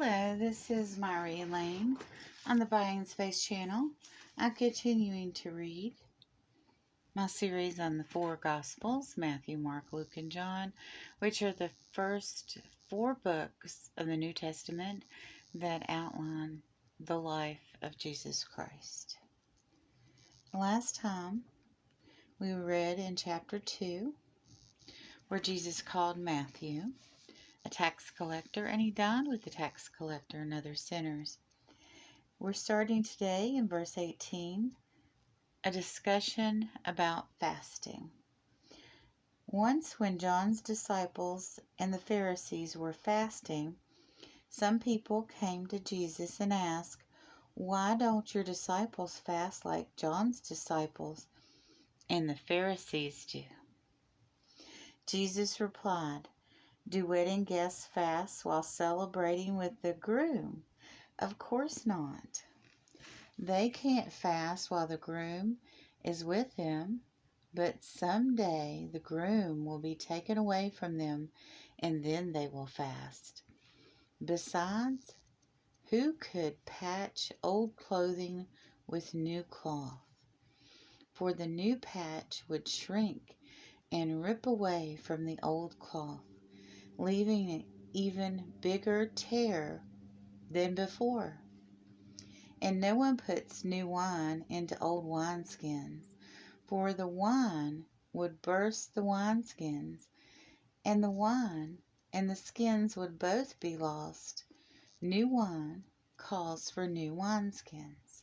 Hello, this is Myri Lane on the Buying Space channel. I'm continuing to read my series on the four Gospels, Matthew, Mark, Luke, and John, which are the first four books of the New Testament that outline the life of Jesus Christ. Last time we read in chapter 2 where Jesus called Matthew a tax collector, and he dined with the tax collector and other sinners. We're starting today in verse 18, a discussion about fasting. Once when John's disciples and the Pharisees were fasting, some people came to Jesus and asked, "Why don't your disciples fast like John's disciples and the Pharisees do?" Jesus replied, "Do wedding guests fast while celebrating with the groom? Of course not. They can't fast while the groom is with them, but someday the groom will be taken away from them, and then they will fast. Besides, who could patch old clothing with new cloth? For the new patch would shrink and rip away from the old cloth, leaving an even bigger tear than before. And no one puts new wine into old wineskins, for the wine would burst the wineskins, and the wine and the skins would both be lost. New wine calls for new wineskins."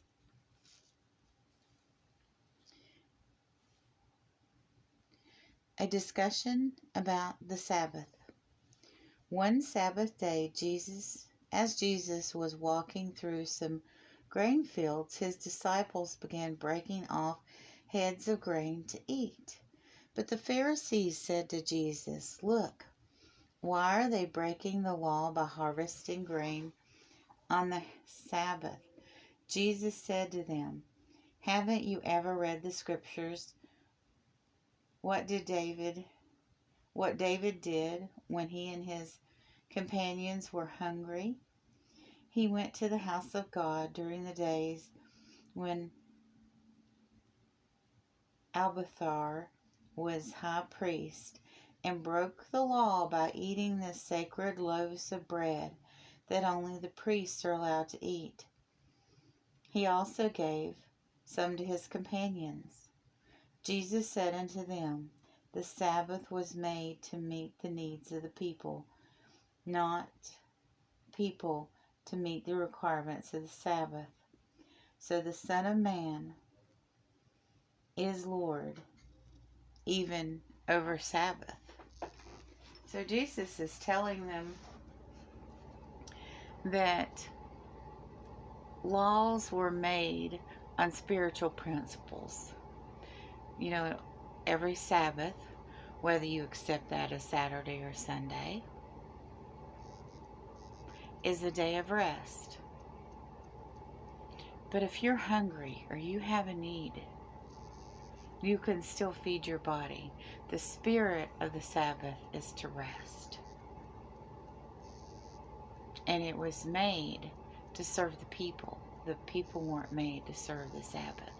A discussion about the Sabbath. One Sabbath day, as Jesus was walking through some grain fields, his disciples began breaking off heads of grain to eat. But the Pharisees said to Jesus, "Look, why are they breaking the law by harvesting grain on the Sabbath?" Jesus said to them, "Haven't you ever read the scriptures? What David did when he and his companions were hungry? He went to the house of God during the days when Abiathar was high priest, and broke the law by eating the sacred loaves of bread that only the priests are allowed to eat. He also gave some to his companions." Jesus said unto them, "The Sabbath was made to meet the needs of the people, not people to meet the requirements of the Sabbath. So the Son of Man is Lord, even over Sabbath." So Jesus is telling them that laws were made on spiritual principles. You know, every Sabbath, whether you accept that as Saturday or Sunday, is a day of rest. But if you're hungry or you have a need, you can still feed your body. The spirit of the Sabbath is to rest. And it was made to serve the people. The people weren't made to serve the Sabbath.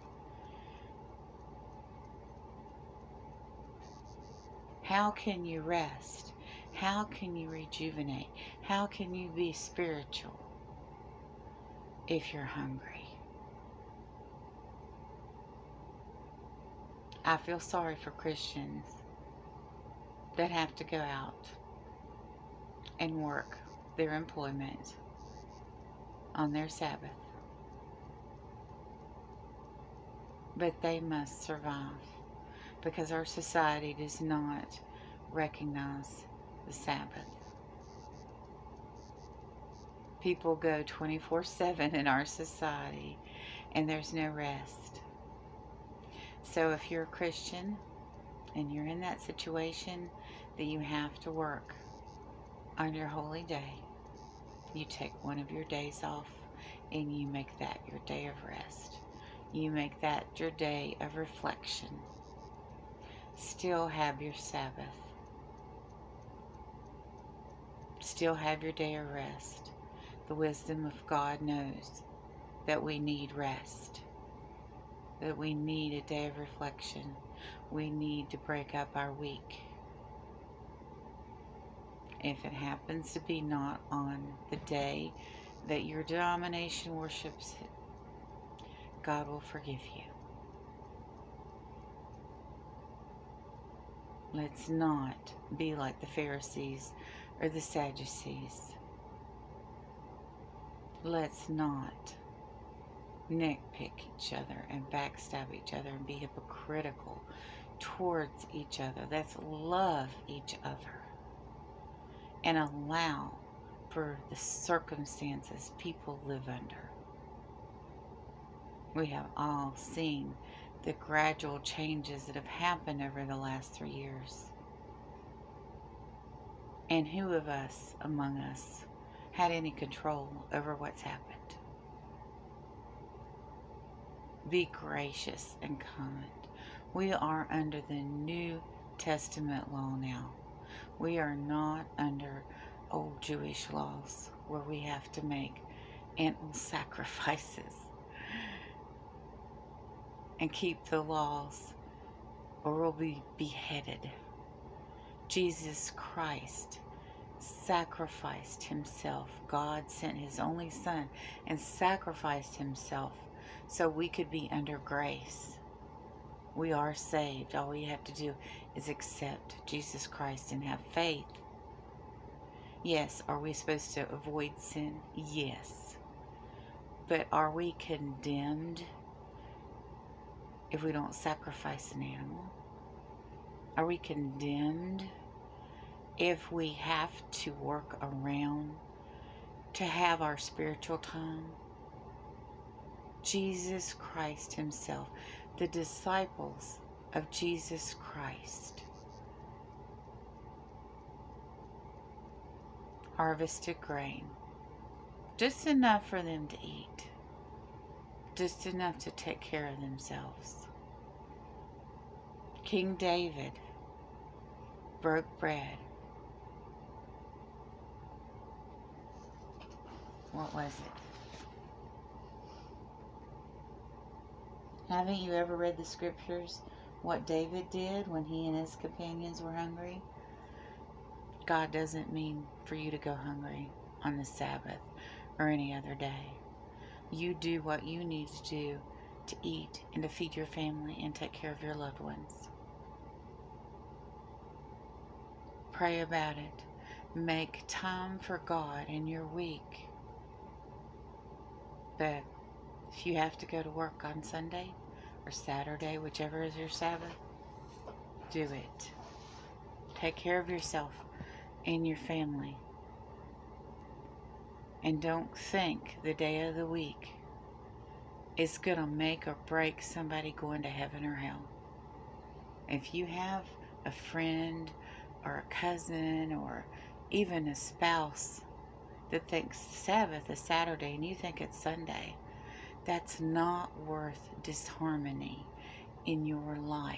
How can you rest? How can you rejuvenate? How can you be spiritual if you're hungry? I feel sorry for Christians that have to go out and work their employment on their Sabbath. But they must survive because our society does not recognize the Sabbath. People go 24/7 in our society and there's no rest. So if you're a Christian and you're in that situation that you have to work on your holy day, you take one of your days off and you make that your day of rest. You make that your day of reflection. Still have your Sabbath. Still have your day of rest. the wisdom of God knows that we need rest, that we need a day of reflection. We need to break up our week. If it happens to be not on the day that your denomination worships it, God will forgive you. Let's not be like the Pharisees or the Sadducees. Let's not nitpick each other and backstab each other and be hypocritical towards each other. Let's love each other and allow for the circumstances people live under. We have all seen the gradual changes that have happened over the last 3 years. And who of us among us had any control over what's happened? Be gracious and kind. We are under the New Testament law now. We are not under old Jewish laws where we have to make animal sacrifices and keep the laws or we'll be beheaded. Jesus Christ sacrificed himself. God sent his only Son and sacrificed himself so we could be under grace. We are saved. All we have to do is accept Jesus Christ and have faith. Yes, are we supposed to avoid sin? Yes. But are we condemned if we don't sacrifice an animal? Are we condemned if we have to work around to have our spiritual time? Jesus Christ himself, the disciples of Jesus Christ, harvested grain, just enough for them to eat, just enough to take care of themselves. King David broke bread. What was it? Haven't you ever read the scriptures? What David did when he and his companions were hungry? God doesn't mean for you to go hungry on the Sabbath or any other day. You do what you need to do to eat and to feed your family and take care of your loved ones. Pray about it. Make time for God in your week. But if you have to go to work on Sunday or Saturday, whichever is your Sabbath, do it. Take care of yourself and your family. And don't think the day of the week is going to make or break somebody going to heaven or hell. If you have a friend or a cousin or even a spouse that thinks Sabbath is Saturday and you think it's Sunday, that's not worth disharmony in your life.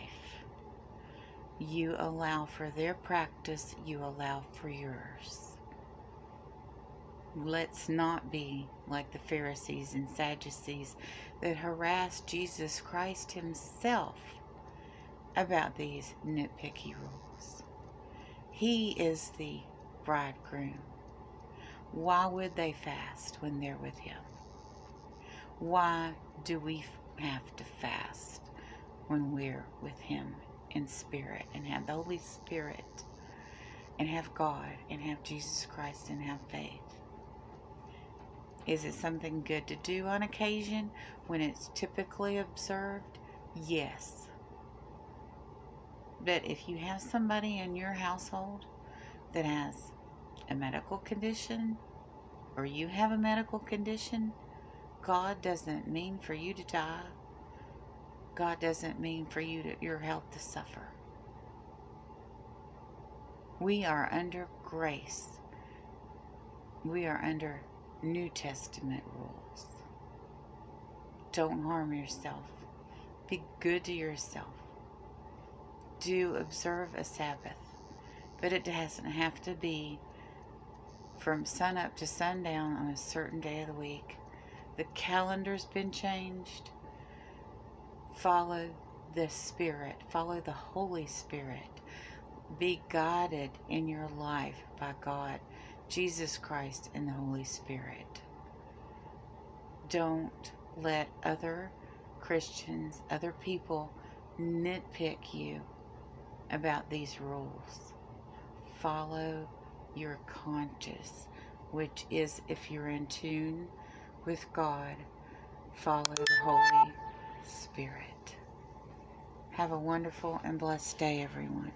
You allow for their practice, you allow for yours. Let's not be like the Pharisees and Sadducees that harassed Jesus Christ himself about these nitpicky rules. He is the bridegroom. Why would they fast when they're with him? Why do we have to fast when we're with him in spirit and have the Holy Spirit and have God and have Jesus Christ and have faith? Is it something good to do on occasion when it's typically observed? Yes. But if you have somebody in your household that has a medical condition, or you have a medical condition, God doesn't mean for you to die. God doesn't mean for your health to suffer. We are under grace. We are under New Testament rules. Don't harm yourself. Be good to yourself. Do observe a Sabbath, but it doesn't have to be from sunup to sundown on a certain day of the week. The calendar's been changed. Follow the Spirit. Follow the Holy Spirit. Be guided in your life by God, Jesus Christ, and the Holy Spirit. Don't let other Christians, other people nitpick you about these rules. Follow your conscience, which is, if you're in tune with God, follow the Holy Spirit. Have a wonderful and blessed day, everyone.